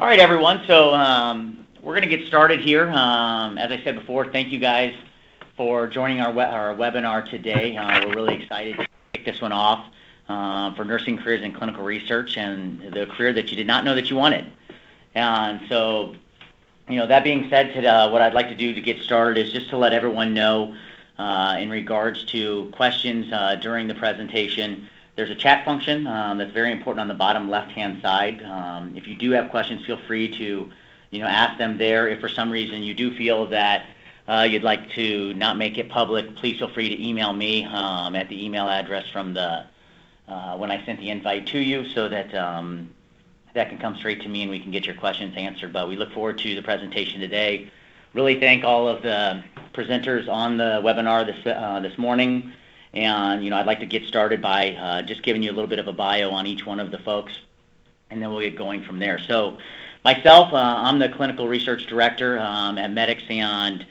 All right, everyone. So we're going to get started here. As I said before, thank you guys for joining our webinar today. We're really excited to kick this one off for nursing careers in clinical research and the career that you did not know that you wanted. And so, that being said, what I'd like to do to get started is just to let everyone know in regards to questions during the presentation. There's a chat function that's very important on the bottom left-hand side. If you do have questions, feel free to, ask them there. If for some reason you do feel that you'd like to not make it public, please feel free to email me at the email address from the when I sent the invite to you, so that that can come straight to me and we can get your questions answered. But we look forward to the presentation today. Really thank all of the presenters on the webinar this morning. And, I'd like to get started by just giving you a little bit of a bio on each one of the folks, and then we'll get going from there. So myself, I'm the Clinical Research Director at Medix, and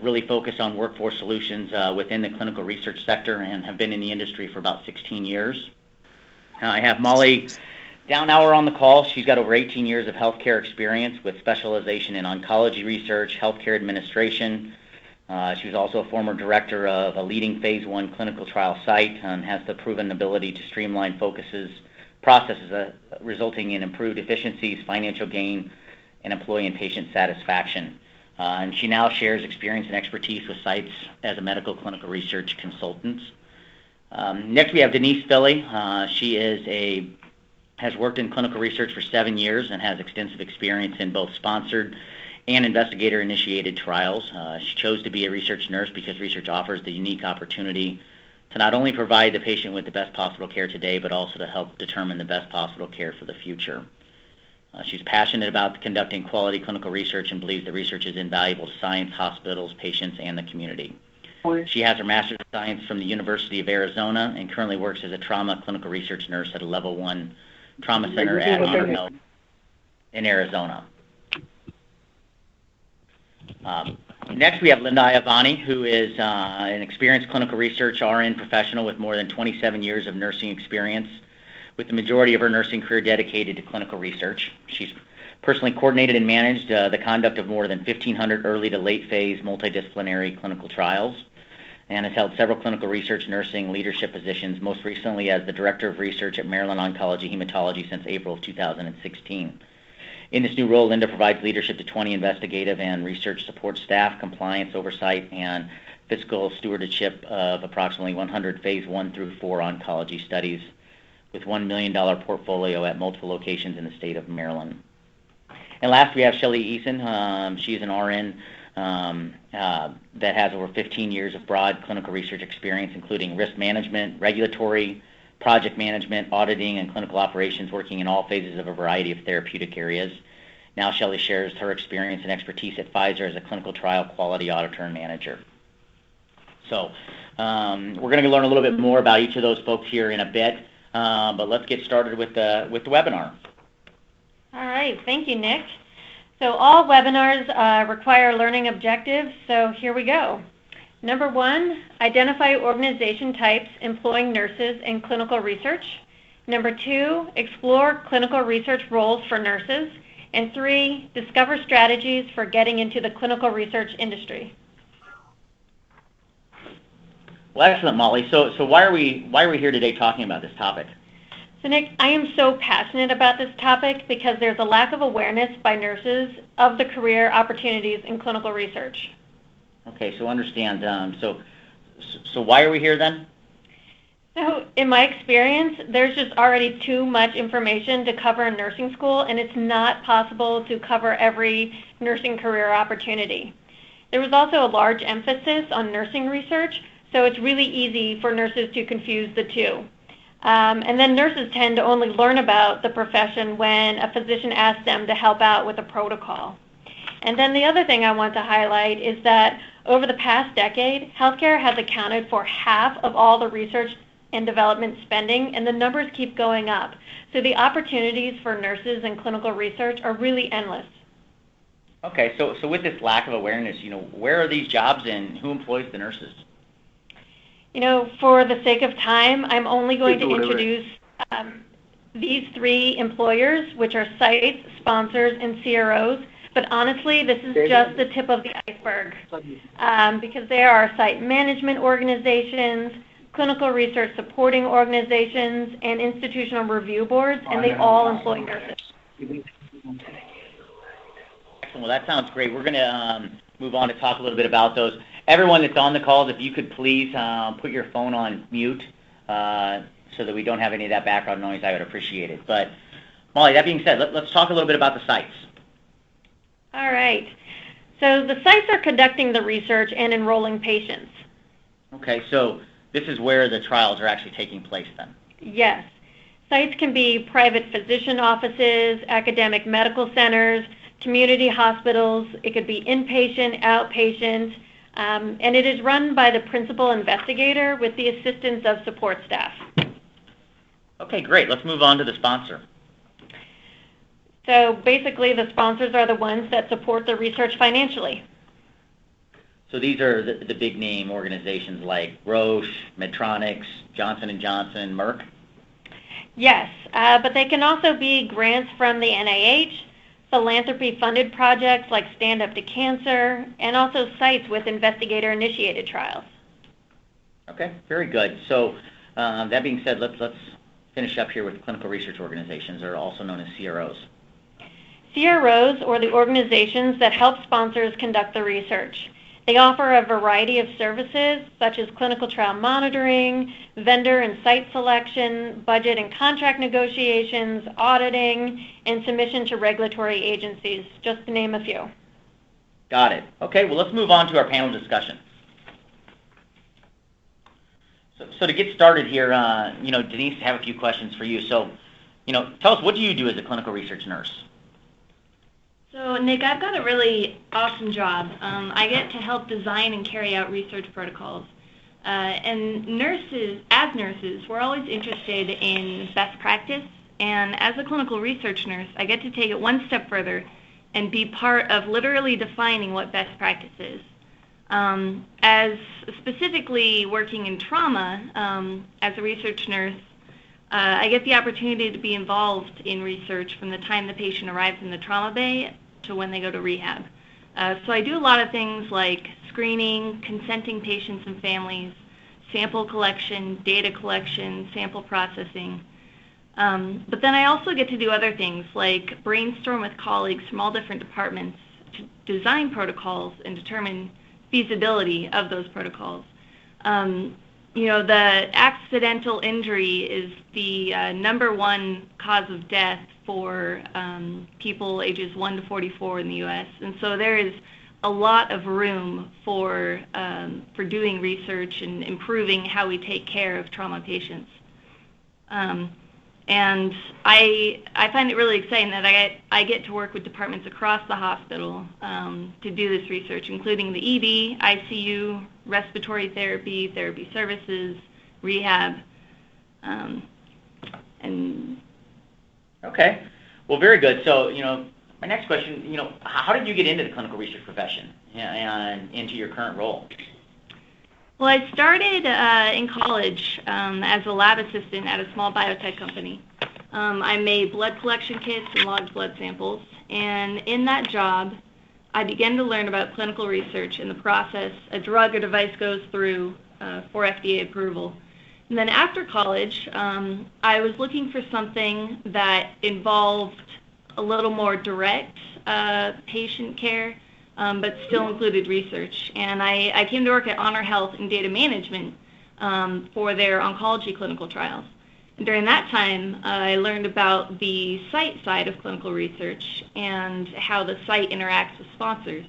really focus on workforce solutions within the clinical research sector, and have been in the industry for about 16 years. I have Molly Downhour on the call. She's got over 18 years of healthcare experience with specialization in oncology research, healthcare administration. She was also a former director of a leading phase 1 clinical trial site and has the proven ability to streamline processes resulting in improved efficiencies, financial gain, and employee and patient satisfaction. And she now shares experience and expertise with sites as a medical clinical research consultant. Next, we have Denise Philly. She has worked in clinical research for 7 years and has extensive experience in both sponsored and investigator-initiated trials. She chose to be a research nurse because research offers the unique opportunity to not only provide the patient with the best possible care today, but also to help determine the best possible care for the future. She's passionate about conducting quality clinical research and believes that research is invaluable to science, hospitals, patients, and the community. She has her Master's of Science from the University of Arizona and currently works as a trauma clinical research nurse at a Level 1 trauma center at Honor Health in Arizona. Next, we have Linda Iavani, who is an experienced clinical research RN professional with more than 27 years of nursing experience, with the majority of her nursing career dedicated to clinical research. She's personally coordinated and managed the conduct of more than 1,500 early to late phase multidisciplinary clinical trials, and has held several clinical research nursing leadership positions, most recently as the Director of Research at Maryland Oncology Hematology since April of 2016. In this new role, Linda provides leadership to 20 investigative and research support staff, compliance oversight, and fiscal stewardship of approximately 100 phase 1 through 4 oncology studies, with $1 million portfolio at multiple locations in the state of Maryland. And last, we have Shelley Eason. She's an RN that has over 15 years of broad clinical research experience, including risk management, regulatory, project management, auditing, and clinical operations, working in all phases of a variety of therapeutic areas. Now Shelley shares her experience and expertise at Pfizer as a clinical trial quality auditor and manager. So we're going to learn a little bit more about each of those folks here in a bit, but let's get started with the webinar. All right, thank you, Nick. So all webinars require learning objectives, so here we go. Number 1, identify organization types employing nurses in clinical research. Number 2, explore clinical research roles for nurses. And 3, discover strategies for getting into the clinical research industry. Well, excellent, Molly. So why are we here today talking about this topic? So Nick, I am so passionate about this topic because there's a lack of awareness by nurses of the career opportunities in clinical research. Okay, so understand. So why are we here then? So in my experience, there's just already too much information to cover in nursing school, and it's not possible to cover every nursing career opportunity. There was also a large emphasis on nursing research, so it's really easy for nurses to confuse the two. And then nurses tend to only learn about the profession when a physician asks them to help out with a protocol. And then the other thing I want to highlight is that over the past decade, healthcare has accounted for half of all the research and development spending, and the numbers keep going up. So the opportunities for nurses in clinical research are really endless. Okay, so with this lack of awareness, where are these jobs and who employs the nurses? For the sake of time, I'm only going to introduce these three employers, which are sites, sponsors, and CROs. But honestly, this is just the tip of the iceberg because there are site management organizations, clinical research supporting organizations, and institutional review boards, and they all employ nurses. Excellent. Well, that sounds great. We're going to move on to talk a little bit about those. Everyone that's on the calls, if you could please put your phone on mute so that we don't have any of that background noise, I would appreciate it. But Molly, that being said, let's talk a little bit about the sites. All right. So the sites are conducting the research and enrolling patients. Okay, so this is where the trials are actually taking place then? Yes. Sites can be private physician offices, academic medical centers, community hospitals. It could be inpatient, outpatient, and it is run by the principal investigator with the assistance of support staff. Okay, great. Let's move on to the sponsor. So basically, the sponsors are the ones that support the research financially. So these are the big name organizations like Roche, Medtronic, Johnson & Johnson, Merck? Yes, but they can also be grants from the NIH, philanthropy-funded projects like Stand Up to Cancer, and also sites with investigator-initiated trials. Okay, very good. So that being said, let's finish up here with clinical research organizations, or also known as CROs. CROs, or the organizations that help sponsors conduct the research. They offer a variety of services, such as clinical trial monitoring, vendor and site selection, budget and contract negotiations, auditing, and submission to regulatory agencies, just to name a few. Got it. Okay, well, let's move on to our panel discussion. So to get started here, Denise, I have a few questions for you. So, tell us, what do you do as a clinical research nurse? So, Nick, I've got a really awesome job. I get to help design and carry out research protocols. And as nurses, we're always interested in best practice. And as a clinical research nurse, I get to take it one step further and be part of literally defining what best practice is. As specifically working in trauma, as a research nurse, I get the opportunity to be involved in research from the time the patient arrives in the trauma bay to when they go to rehab. So I do a lot of things like screening, consenting patients and families, sample collection, data collection, sample processing. But then I also get to do other things like brainstorm with colleagues from all different departments to design protocols and determine feasibility of those protocols. The accidental injury is the #1 cause of death for people ages 1 to 44 in the U.S. And so there is a lot of room for doing research and improving how we take care of trauma patients. And I find it really exciting that I get to work with departments across the hospital to do this research, including the ED, ICU, respiratory therapy, therapy services, rehab, and... Okay. Well, very good. So, my next question, how did you get into the clinical research profession and into your current role? Well, I started in college as a lab assistant at a small biotech company. I made blood collection kits and logged blood samples, and in that job, I began to learn about clinical research and the process a drug or device goes through for FDA approval. And then after college, I was looking for something that involved a little more direct patient care, but still included research. And I came to work at Honor Health in data management for their oncology clinical trials. And during that time, I learned about the site side of clinical research and how the site interacts with sponsors.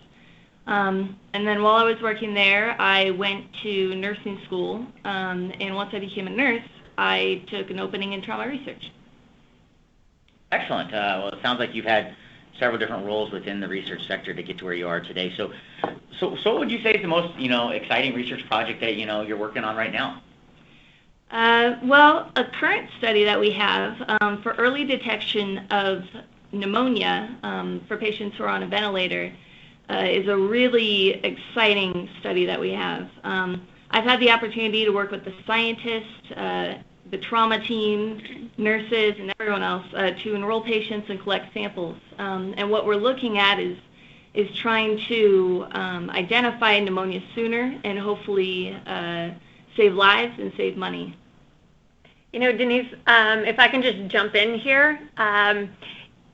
And then while I was working there, I went to nursing school, and once I became a nurse, I took an opening in trauma research. Excellent. Well, it sounds like you've had several different roles within the research sector to get to where you are today. So what would you say is the most, exciting research project that, you're working on right now? Well, a current study that we have for early detection of pneumonia for patients who are on a ventilator is a really exciting study that we have. I've had the opportunity to work with the scientists, the trauma team, nurses, and everyone else to enroll patients and collect samples. And what we're looking at is trying to identify pneumonia sooner and hopefully save lives and save money. You know, Denise, if I can just jump in here,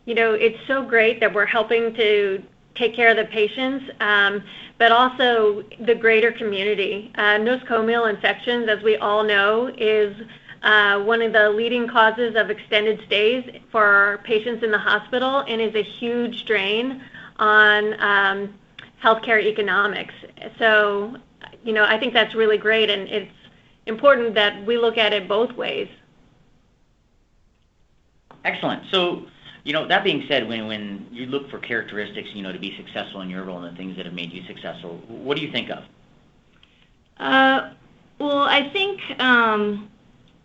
you know, it's so great that we're helping to take care of the patients, but also the greater community. Nosocomial infections, as we all know, is one of the leading causes of extended stays for patients in the hospital and is a huge drain on healthcare economics. So, you know, I think that's really great, and it's important that we look at it both ways. Excellent. So, you know, that being said, when you look for characteristics, you know, to be successful in your role and the things that have made you successful, what do you think of? Well, I think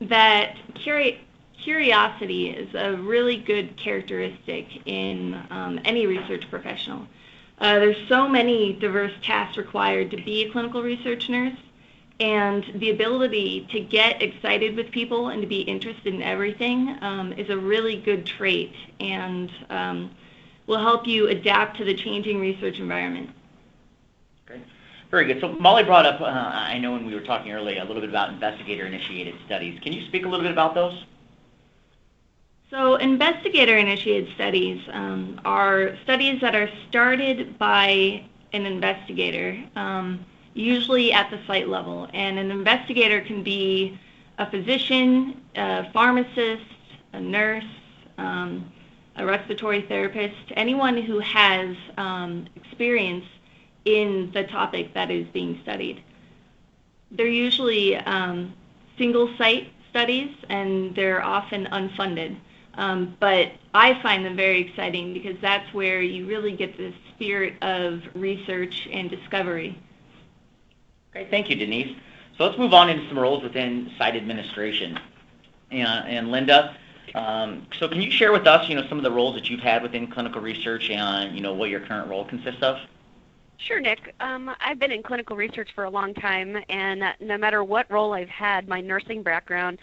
that curiosity is a really good characteristic in any research professional. There's so many diverse tasks required to be a clinical research nurse, and the ability to get excited with people and to be interested in everything is a really good trait, and will help you adapt to the changing research environment. Okay. Very good. So Molly brought up, I know when we were talking earlier, a little bit about investigator-initiated studies. Can you speak a little bit about those? So investigator-initiated studies are studies that are started by an investigator, usually at the site level. And an investigator can be a physician, a pharmacist, a nurse, a respiratory therapist, anyone who has experience in the topic that is being studied. They're usually single-site studies, and they're often unfunded. But I find them very exciting because that's where you really get the spirit of research and discovery. Great, thank you, Denise. So let's move on into some roles within site administration. And Linda, so can you share with us, you know, some of the roles that you've had within clinical research and, you know, what your current role consists of? Sure, Nick. I've been in clinical research for a long time, and no matter what role I've had, my nursing background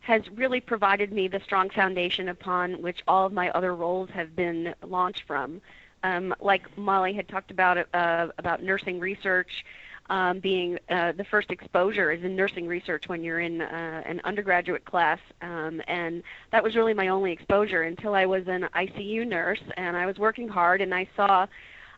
has really provided me the strong foundation upon which all of my other roles have been launched from. Like Molly had talked about nursing research being the first exposure is in nursing research when you're in an undergraduate class, and that was really my only exposure until I was an ICU nurse, and I was working hard, and I saw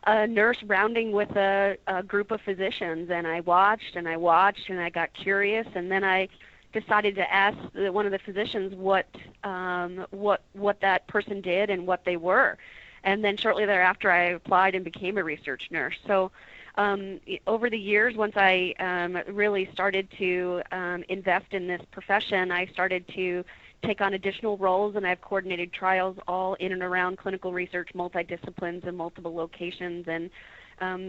a nurse rounding with a group of physicians, and I watched and I watched and I got curious, and then I decided to ask one of the physicians what that person did and what they were. And then shortly thereafter I applied and became a research nurse. So over the years, once I really started to invest in this profession, I started to take on additional roles, and I've coordinated trials all in and around clinical research, multidisciplines and multiple locations. And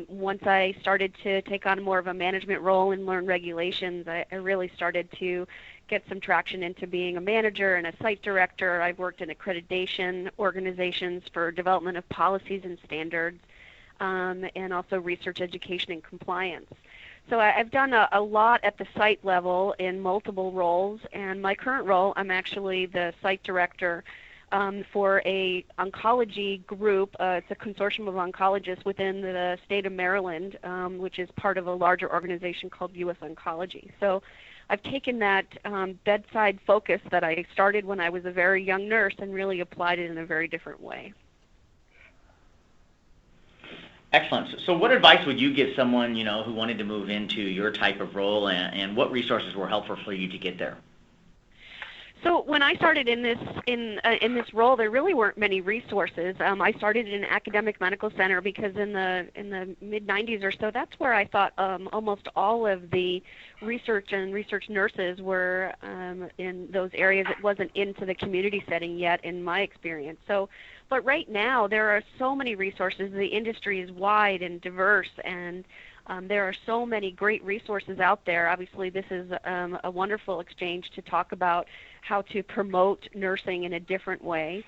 once I started to take on more of a management role and learn regulations, I really started to get some traction into being a manager and a site director. I've worked in accreditation organizations for development of policies and standards, and also research education and compliance. So I've done a lot at the site level in multiple roles, and my current role, I'm actually the site director for a oncology group. It's a consortium of oncologists within the state of Maryland, which is part of a larger organization called U.S. Oncology. So I've taken that bedside focus that I started when I was a very young nurse and really applied it in a very different way. Excellent. So what advice would you give someone, you know, who wanted to move into your type of role, and what resources were helpful for you to get there? So when I started in this role, there really weren't many resources. I started in an academic medical center because in the mid 90s or so, that's where I thought almost all of the research and research nurses were in those areas. It wasn't into the community setting yet, in my experience. But right now, there are so many resources. The industry is wide and diverse, and there are so many great resources out there. Obviously, this is a wonderful exchange to talk about how to promote nursing in a different way.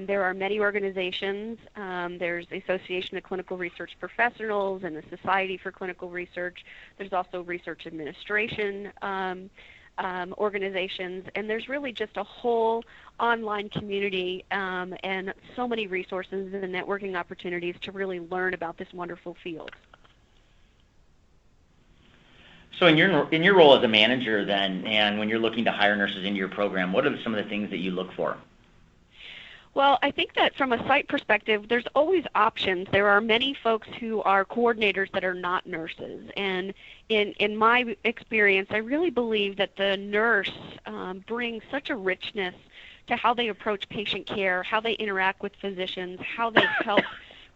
There are many organizations. There's the Association of Clinical Research Professionals and the Society for Clinical Research. There's also research administration organizations, and there's really just a whole online community and so many resources and networking opportunities to really learn about this wonderful field. So in your role as a manager then, and when you're looking to hire nurses into your program, what are some of the things that you look for? Well, I think that from a site perspective, there's always options. There are many folks who are coordinators that are not nurses. And in my experience, I really believe that the nurse brings such a richness to how they approach patient care, how they interact with physicians, how they help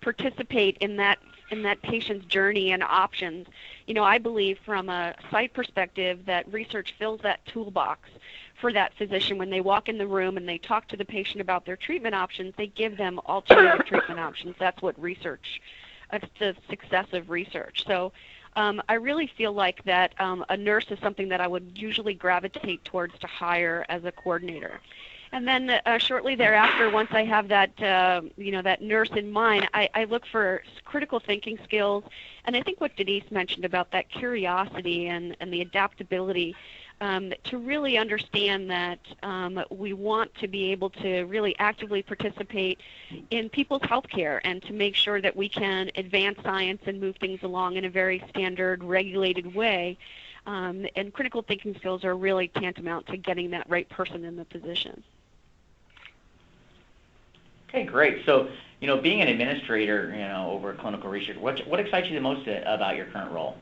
participate in that patient's journey and options. You know, I believe from a site perspective that research fills that toolbox for that physician. When they walk in the room and they talk to the patient about their treatment options, they give them alternative treatment options. That's what research, that's the success of research. So I really feel like that a nurse is something that I would usually gravitate towards to hire as a coordinator. And then shortly thereafter, once I have that, that nurse in mind, I look for critical thinking skills. And I think what Denise mentioned about that curiosity and the adaptability, to really understand that we want to be able to really actively participate in people's healthcare and to make sure that we can advance science and move things along in a very standard, regulated way. And critical thinking skills are really tantamount to getting that right person in the position. Okay, great. So, being an administrator, over clinical research, what excites you the most about your current role?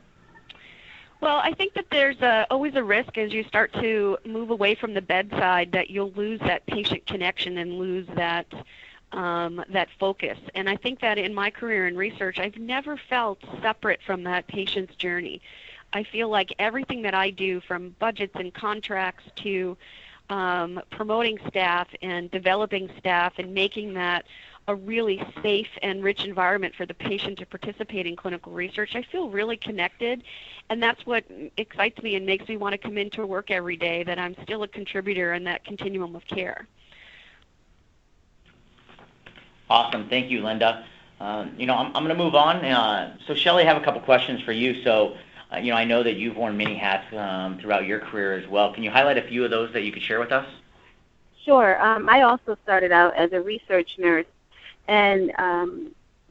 Well, I think that there's always a risk as you start to move away from the bedside that you'll lose that patient connection and lose that focus. And I think that in my career in research, I've never felt separate from that patient's journey. I feel like everything that I do, from budgets and contracts to promoting staff and developing staff and making that a really safe and rich environment for the patient to participate in clinical research, I feel really connected, and that's what excites me and makes me want to come into work every day, that I'm still a contributor in that continuum of care. Awesome. Thank you, Linda. I'm going to move on. So, Shelley, I have a couple questions for you. So, I know that you've worn many hats throughout your career as well. Can you highlight a few of those that you could share with us? Sure. I also started out as a research nurse and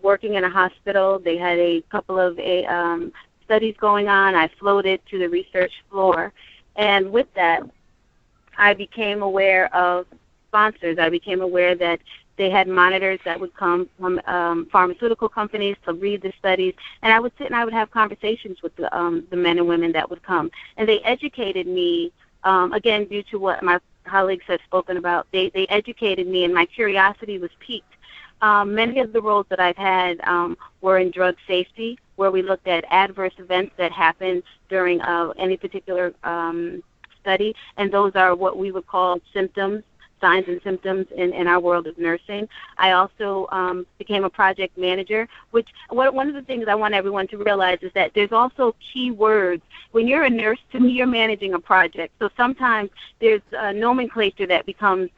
working in a hospital. They had a couple of studies going on. I floated to the research floor. And with that, I became aware of sponsors. I became aware that they had monitors that would come from pharmaceutical companies to read the studies, and I would sit and I would have conversations with the men and women that would come. And they educated me, again, due to what my colleagues have spoken about. They educated me, and my curiosity was piqued. Many of the roles that I've had were in drug safety, where we looked at adverse events that happen during any particular study, and those are what we would call symptoms, signs and symptoms in our world of nursing. I also became a project manager, which one of the things I want everyone to realize is that there's also key words. When you're a nurse, to me, you're managing a project. So sometimes there's nomenclature that becomes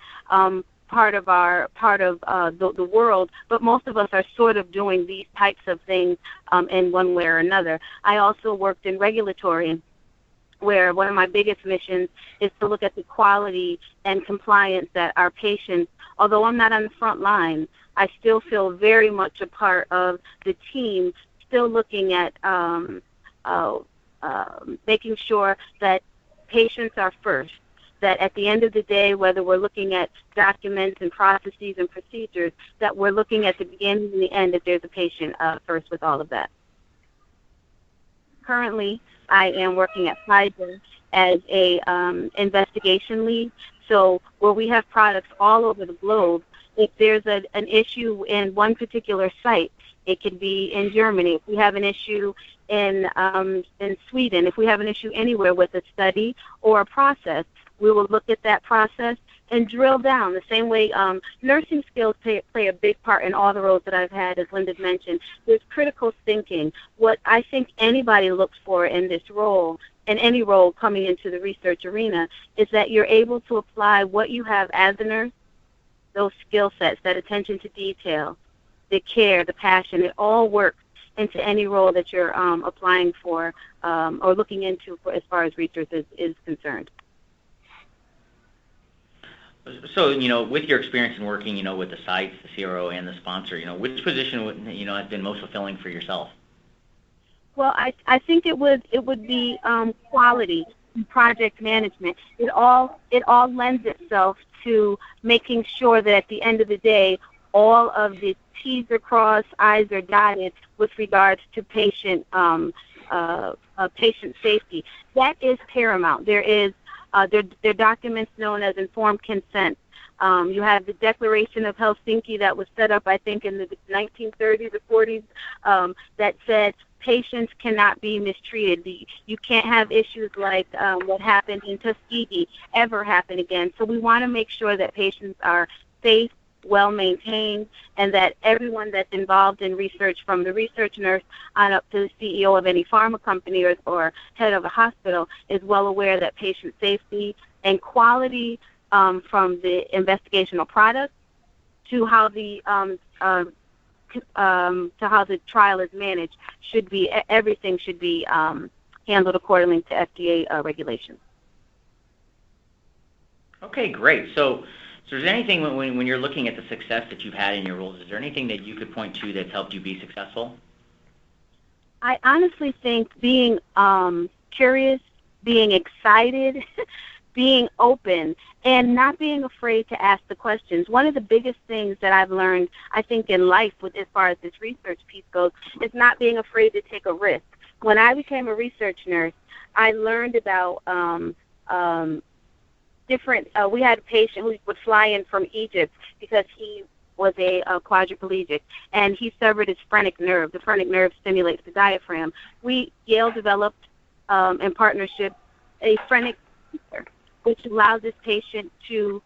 part of the world, but most of us are sort of doing these types of things in one way or another. I also worked in regulatory, where one of my biggest missions is to look at the quality and compliance that our patients, although I'm not on the front line, I still feel very much a part of the team, still looking at making sure that patients are first, that at the end of the day, whether we're looking at documents and processes and procedures, that we're looking at the beginning and the end, that there's a patient first with all of that. Currently, I am working at Pfizer as a investigation lead. So where we have products all over the globe, if there's an issue in one particular site, it could be in Germany. If we have an issue in Sweden, if we have an issue anywhere with a study or a process, we will look at that process and drill down the same way. Nursing skills play a big part in all the roles that I've had, as Linda mentioned. There's critical thinking. What I think anybody looks for in this role, in any role coming into the research arena, is that you're able to apply what you have as a nurse, those skill sets, that attention to detail, the care, the passion. It all works into any role that you're applying for or looking into as far as research is concerned. So, with your experience in working, with the sites, the CRO, and the sponsor, which position has been most fulfilling for yourself? Well, I think it would be quality and project management. It all lends itself to making sure that at the end of the day, all of the T's are crossed, I's are dotted with regards to patient safety. That is paramount. There are documents known as informed consent. You have the Declaration of Helsinki that was set up, I think, in the 1930s or 40s, that said patients cannot be mistreated. You can't have issues like what happened in Tuskegee ever happen again. So we want to make sure that patients are safe, well maintained, and that everyone that's involved in research, from the research nurse on up to the CEO of any pharma company or head of a hospital, is well aware that patient safety and quality from the investigational product to how the trial is managed everything should be handled accordingly to FDA regulations. Okay, great. So is there anything when you're looking at the success that you've had in your roles, is there anything that you could point to that's helped you be successful? I honestly think being curious, being excited, being open, and not being afraid to ask the questions. One of the biggest things that I've learned, I think, in life as far as this research piece goes, is not being afraid to take a risk. When I became a research nurse, I learned about we had a patient who would fly in from Egypt because he was a quadriplegic, and he severed his phrenic nerve. The phrenic nerve stimulates the diaphragm. Yale developed, in partnership, a phrenic sensor, which allows this patient to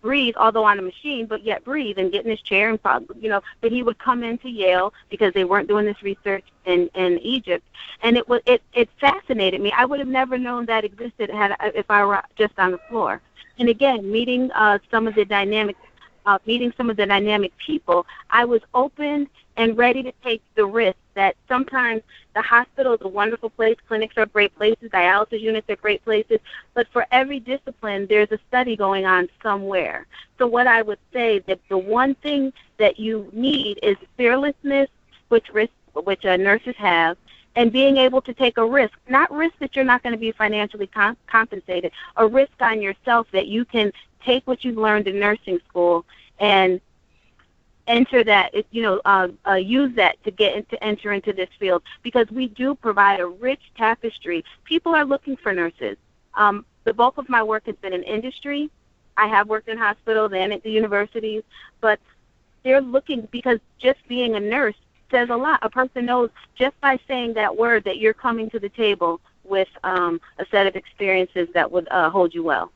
breathe, although on a machine, but yet breathe and get in his chair and but he would come into Yale because they weren't doing this research in Egypt, and it fascinated me. I would have never known that existed if I were just on the floor. And again, meeting some of the dynamic people, I was open and ready to take the risk that sometimes the hospital is a wonderful place, clinics are great places, dialysis units are great places, but for every discipline, there's a study going on somewhere. So what I would say that the one thing that you need is fearlessness, which nurses have, and being able to take a risk, not risk that you're not going to be financially compensated, a risk on yourself that you can take what you've learned in nursing school and enter that, use that to enter into this field, because we do provide a rich tapestry. People are looking for nurses. The bulk of my work has been in industry. I have worked in hospitals and at the universities, but they're looking because just being a nurse says a lot. A person knows just by saying that word that you're coming to the table with a set of experiences that would hold you well.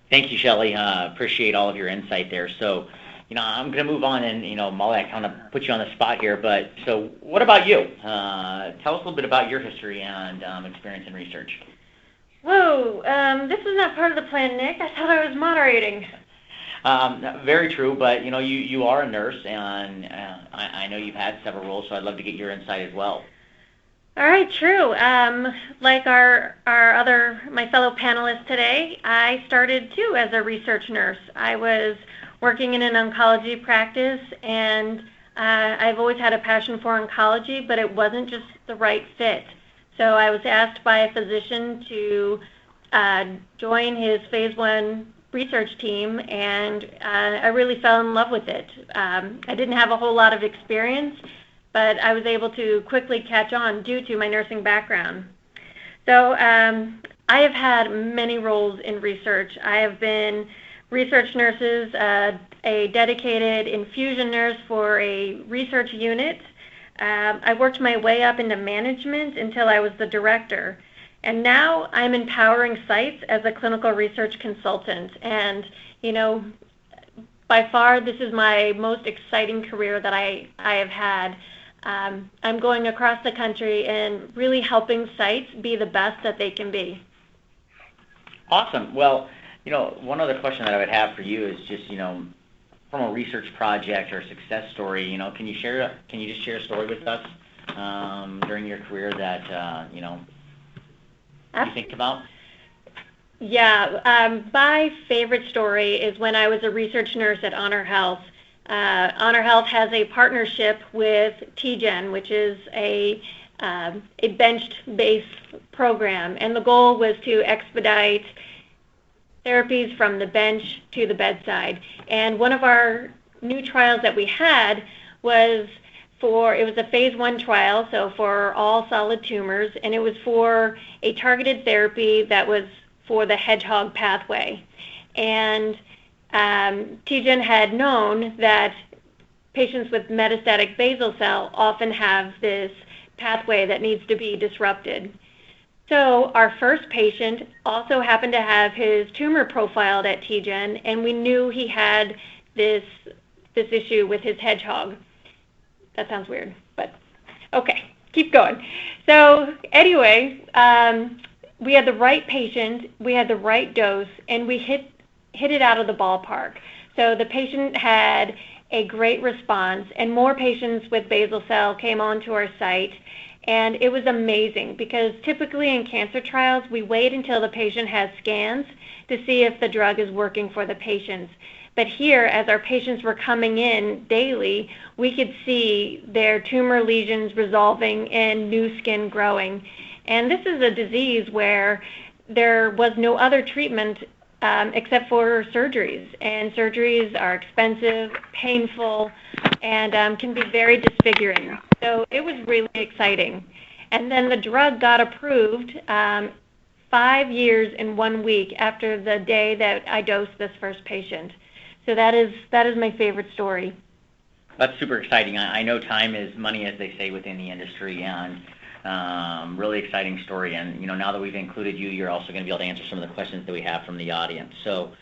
Thank you, Shelley. Appreciate all of your insight there. So, I'm going to move on, and, Molly, I kind of put you on the spot here, but so what about you? Tell us a little bit about your history and experience in research. Whoa, this is not part of the plan, Nick. I thought I was moderating. Very true, but, you are a nurse, and I know you've had several roles, so I'd love to get your insight as well. All right, true. Like my fellow panelists today, I started too as a research nurse. I was working in an oncology practice, and I've always had a passion for oncology, but it wasn't just the right fit. So I was asked by a physician to join his phase 1 research team, and I really fell in love with it. I didn't have a whole lot of experience, but I was able to quickly catch on due to my nursing background. So I have had many roles in research. I have been research nurses, a dedicated infusion nurse for a research unit. I worked my way up into management until I was the director. And now I'm empowering sites as a clinical research consultant. And, by far, this is my most exciting career that I have had. I'm going across the country and really helping sites be the best that they can be. Awesome. Well, one other question that I would have for you is just, from a research project or success story, can you just share a story with us during your career that, you think about? Yeah, my favorite story is when I was a research nurse at Honor Health. Honor Health has a partnership with TGen, which is a bench-based program, and the goal was to expedite therapies from the bench to the bedside. And one of our new trials that we had was it was a phase 1 trial, so for all solid tumors, and it was for a targeted therapy that was for the hedgehog pathway. And TGen had known that patients with metastatic basal cell often have this pathway that needs to be disrupted. So our first patient also happened to have his tumor profiled at TGen, and we knew he had this issue with his hedgehog. That sounds weird, but okay, keep going. So anyway, we had the right patient, we had the right dose, and we hit it out of the ballpark. So the patient had a great response, and more patients with basal cell came onto our site. And it was amazing because typically in cancer trials, we wait until the patient has scans to see if the drug is working for the patients. But here, as our patients were coming in daily, we could see their tumor lesions resolving and new skin growing. And this is a disease where there was no other treatment except for surgeries. And surgeries are expensive, painful, and can be very disfiguring. So it was really exciting. And then the drug got approved 5 years and 1 week after the day that I dosed this first patient. So that is my favorite story. That's super exciting. I know time is money, as they say within the industry, and really exciting story. And now that we've included you, you're also going to be able to answer some of the questions that we have from the audience. So,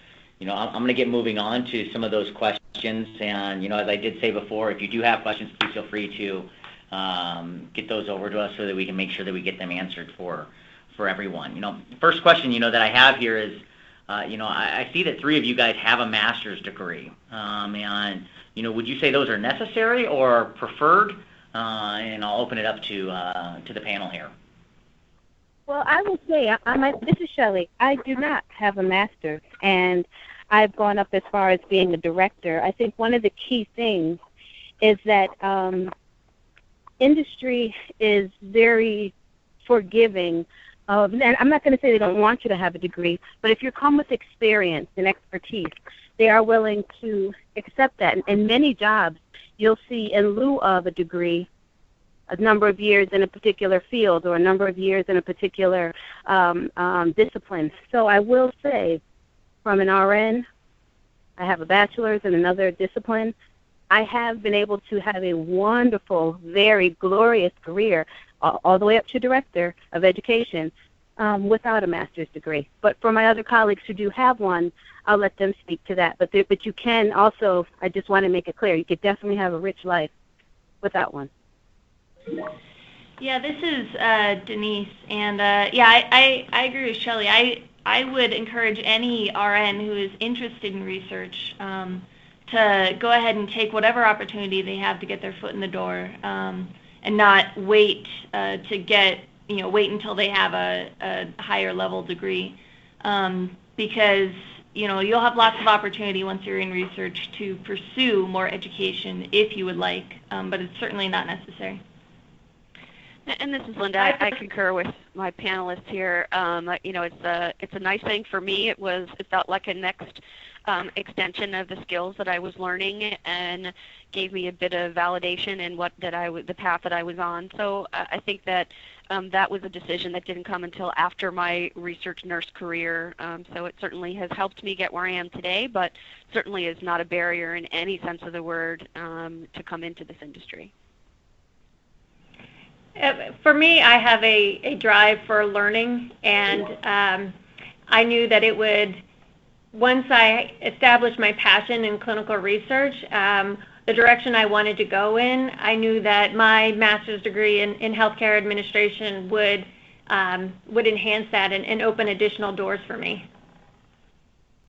I'm going to get moving on to some of those questions. And as I did say before, if you do have questions, please feel free to get those over to us so that we can make sure that we get them answered for everyone. The first question that I have here is, I see that 3 of you guys have a master's degree, and would you say those are necessary or preferred? And I'll open it up to the panel here. Well, I will say, this is Shelley. I do not have a master's, and I've gone up as far as being a director. I think one of the key things is that industry is very forgiving of, and I'm not going to say they don't want you to have a degree, but if you come with experience and expertise, they are willing to accept that. And many jobs, you'll see in lieu of a degree, a number of years in a particular field or a number of years in a particular discipline. So I will say, from an RN, I have a bachelor's in another discipline. I have been able to have a wonderful, very glorious career, all the way up to director of education, without a master's degree. But for my other colleagues who do have one, I'll let them speak to that. But you can also, I just want to make it clear, you could definitely have a rich life without one. Yeah, this is Denise, and I agree with Shelley. I would encourage any RN who is interested in research to go ahead and take whatever opportunity they have to get their foot in the door, and not wait wait until they have a higher level degree, because you'll have lots of opportunity once you're in research to pursue more education if you would like, but it's certainly not necessary. And this is Linda. I concur with my panelists here. It's a nice thing for me. It felt like a next extension of the skills that I was learning, and gave me a bit of validation in the path that I was on. So I think that that was a decision that didn't come until after my research nurse career. So it certainly has helped me get where I am today, but certainly is not a barrier in any sense of the word to come into this industry. For me, I have a drive for learning, and I knew that it would, once I established my passion in clinical research, the direction I wanted to go in, I knew that my master's degree in healthcare administration would enhance that and open additional doors for me.